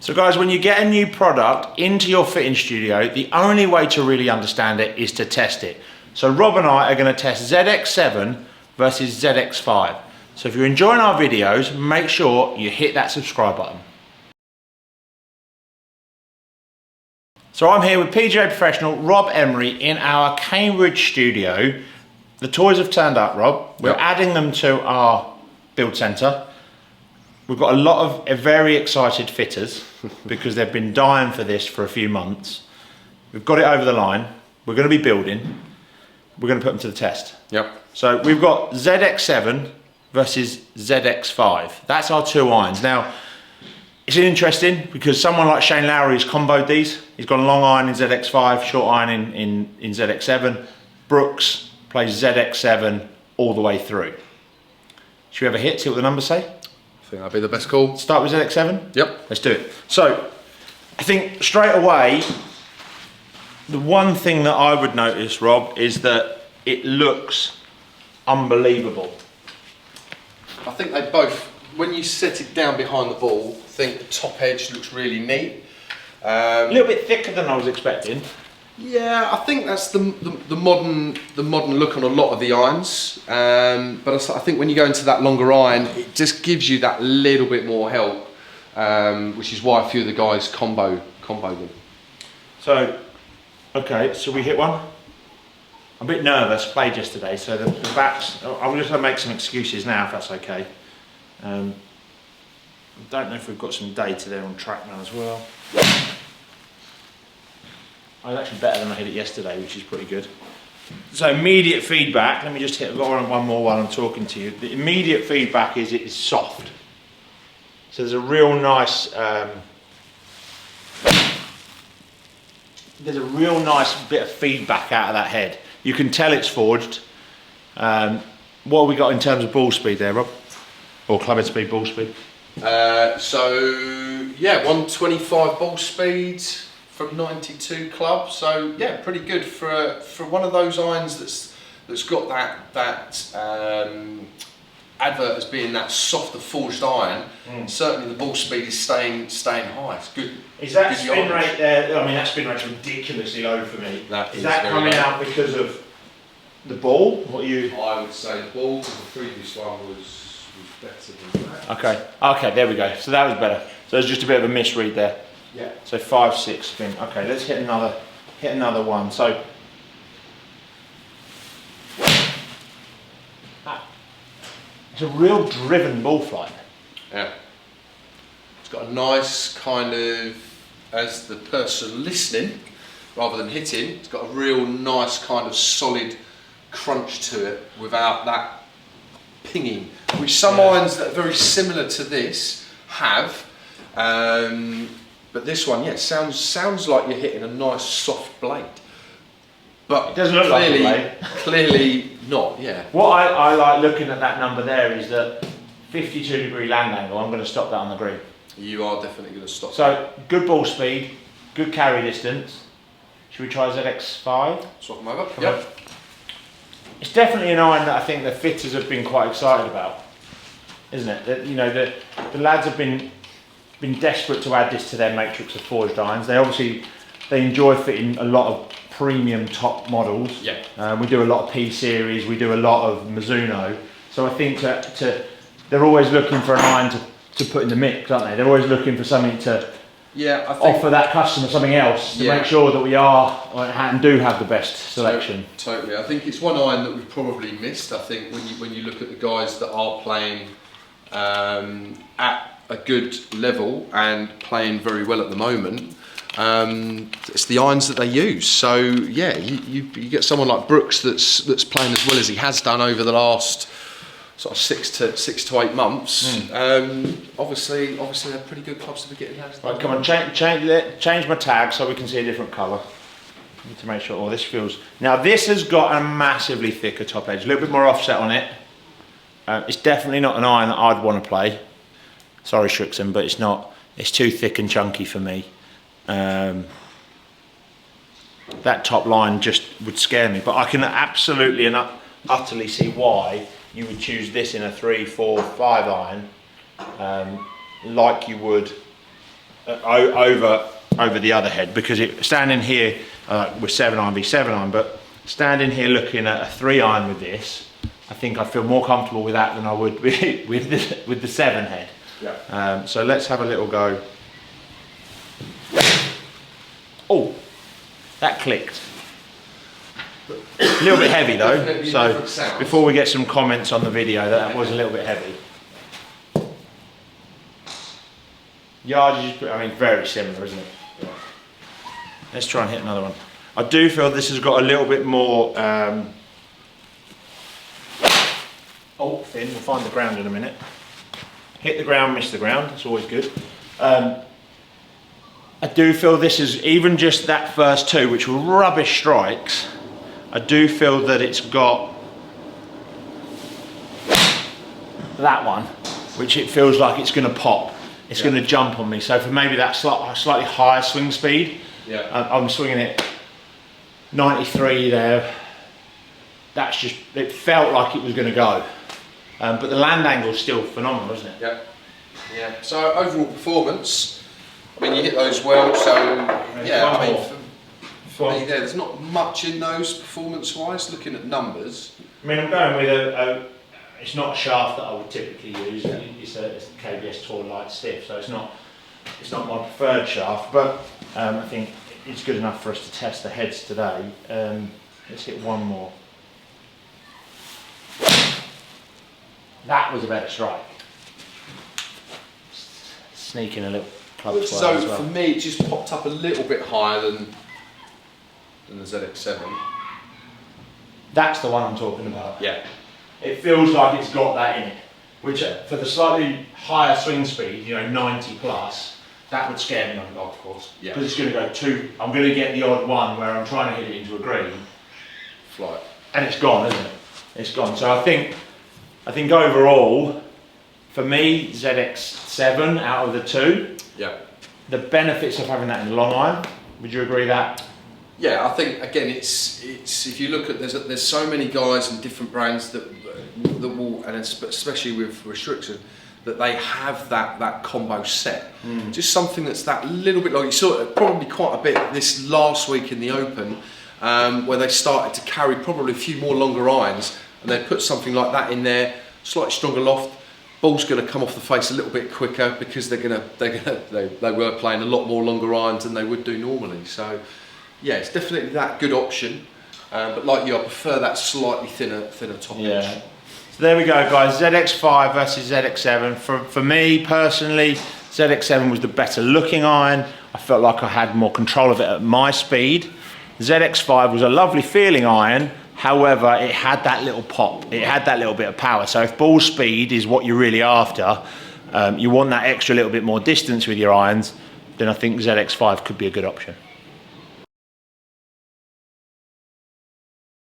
So guys, when you get a new product into your fitting studio, the only way to really understand it is to test it. So Rob and I are going to test ZX7 versus ZX5. So if you're enjoying our videos, make sure you hit that subscribe button. So I'm here with PGA professional Rob Emery in our Cambridge studio. The toys have turned up, Rob. We're adding them to our build centre. We've got a lot of very excited fitters because they've been dying for this for a few months. We've got it over the line. We're going to be building. We're going to put them to the test. Yep. So we've got ZX7 versus ZX5. That's our two irons. Now, it's interesting because someone like Shane Lowry has comboed these. He's got a long iron in ZX5, short iron in ZX7. Brooks plays ZX7 all the way through. Should we have a hit, see what the numbers say? I think that'd be the best call. Start with ZX7? Yep. Let's do it. So, I think straight away, the one thing that I would notice, Rob, is that it looks unbelievable. I think they both, when you set it down behind the ball, I think the top edge looks really neat. A little bit thicker than I was expecting. Yeah, I think that's the modern look on a lot of the irons. But I think when you go into that longer iron, it just gives you that little bit more help, which is why a few of the guys combo them. So, okay, so we hit one. I'm a bit nervous, played yesterday, so the backs, I'm just going to make some excuses now if that's okay. I don't know if we've got some data there on TrackMan as well. I was actually better than I hit it yesterday, which is pretty good. So immediate feedback, let me just hit, I've got one more while I'm talking to you. The immediate feedback is it is soft. So there's a real nice, bit of feedback out of that head. You can tell it's forged. What have we got in terms of ball speed there, Rob? Or club head speed, ball speed? So yeah, 125 ball speed from 92 club. So yeah, pretty good for one of those irons that's got that advert as being that softer forged iron. Certainly the ball speed is staying high. It's good. Is that spin rate there? I mean, that spin rate's ridiculously low for me. Is that coming out because of the ball? What you? I would say the ball. The previous one was better than that. Okay, there we go. So that was better. So there's just a bit of a misread there. Yeah. So 5-6 spin. Okay, let's hit another one. So it's a real driven ball flight. Yeah. It's got a nice kind of, as the person listening, rather than hitting, it's got a real nice kind of solid crunch to it without that pinging, which some irons that are very similar to this have. But this one, yeah, sounds like you're hitting a nice soft blade. But it doesn't look like a blade. Clearly not, yeah. What I like looking at that number there is that 52-degree land angle. I'm going to stop that on the green. You are definitely going to stop. So good ball speed, good carry distance. Should we try ZX5? Swap them over. Yep. It's definitely an iron that I think the fitters have been quite excited about, isn't it? That, you know, the lads have been desperate to add this to their matrix of forged irons. They enjoy fitting a lot of premium top models. Yeah. We do a lot of P series. We do a lot of Mizuno. So I think they're always looking for an iron to put in the mix, aren't they? They're always looking for something to offer that customer something else to make sure that we are and do have the best selection. Totally. I think it's one iron that we've probably missed. I think when you look at the guys that are playing at a good level and playing very well at the moment, it's the irons that they use. So yeah, you get someone like Brooks that's playing as well as he has done over the last sort of 6 to 8 months. Obviously they're pretty good clubs to be getting that. Right, come on, change my tag so we can see a different colour. Need to make sure. Oh, this feels. Now this has got a massively thicker top edge, a little bit more offset on it. It's definitely not an iron that I'd want to play. Sorry, Srixon, but it's not. It's too thick and chunky for me. That top line just would scare me. But I can absolutely and utterly see why you would choose this in a 3, 4, 5 iron, like you would over the other head, because standing here with 7-iron v 7-iron, but standing here looking at a 3-iron with this, I think I feel more comfortable with that than I would with the 7 head. Yeah. So let's have a little go. Oh, that clicked. A little bit heavy though, so before we get some comments on the video, that was a little bit heavy. Yardage, I mean, very similar, isn't it? Yeah. Let's try and hit another one. I do feel this has got a little bit more, thin. We'll find the ground in a minute. Hit the ground, miss the ground, it's always good. I do feel this is, even just that first 2, which were rubbish strikes, I do feel that it's got that one, which it feels like it's going to pop. It's going to jump on me. So for maybe that slightly higher swing speed, I'm swinging it 93 there. That's just, it felt like it was going to go. But the land angle is still phenomenal, isn't it? Yeah. Yeah. So overall performance, I mean, you hit those well. So yeah, I mean, for me there's not much in those performance-wise. Looking at numbers, I mean, I'm going with it's not a shaft that I would typically use. It's a KBS Tour Light Stiff, so it's not my preferred shaft. But I think it's good enough for us to test the heads today. Let's hit one more. That was a better strike. Sneaking a little club so swell as well. For me, it just popped up a little bit higher than the ZX7. That's the one I'm talking about. Yeah. It feels like it's got that in it, which for the slightly higher swing speed, 90 plus, that would scare me on a golf course. Yeah. Because it's going to go 2, I'm going to get the odd one where I'm trying to hit it into a green. Flight. And it's gone, isn't it? It's gone. So I think overall, for me, ZX7 out of the 2, yeah, the benefits of having that in the long iron, would you agree that? Yeah, I think again, it's if you look at there's so many guys and different brands that will, and especially with Srixon, that they have that combo set. Just something that's that little bit like you saw it probably quite a bit this last week in the Open, where they started to carry probably a few more longer irons, and they put something like that in there, slightly stronger loft. Ball's going to come off the face a little bit quicker because they were playing a lot more longer irons than they would do normally. So yeah, it's definitely that good option. But like you, I prefer that slightly thinner top edge. So there we go, guys. ZX5 versus ZX7. For me personally, ZX7 was the better looking iron. I felt like I had more control of it at my speed. ZX5 was a lovely feeling iron. However, it had that little pop. It had that little bit of power. So if ball speed is what you're really after, you want that extra little bit more distance with your irons, then I think ZX5 could be a good option.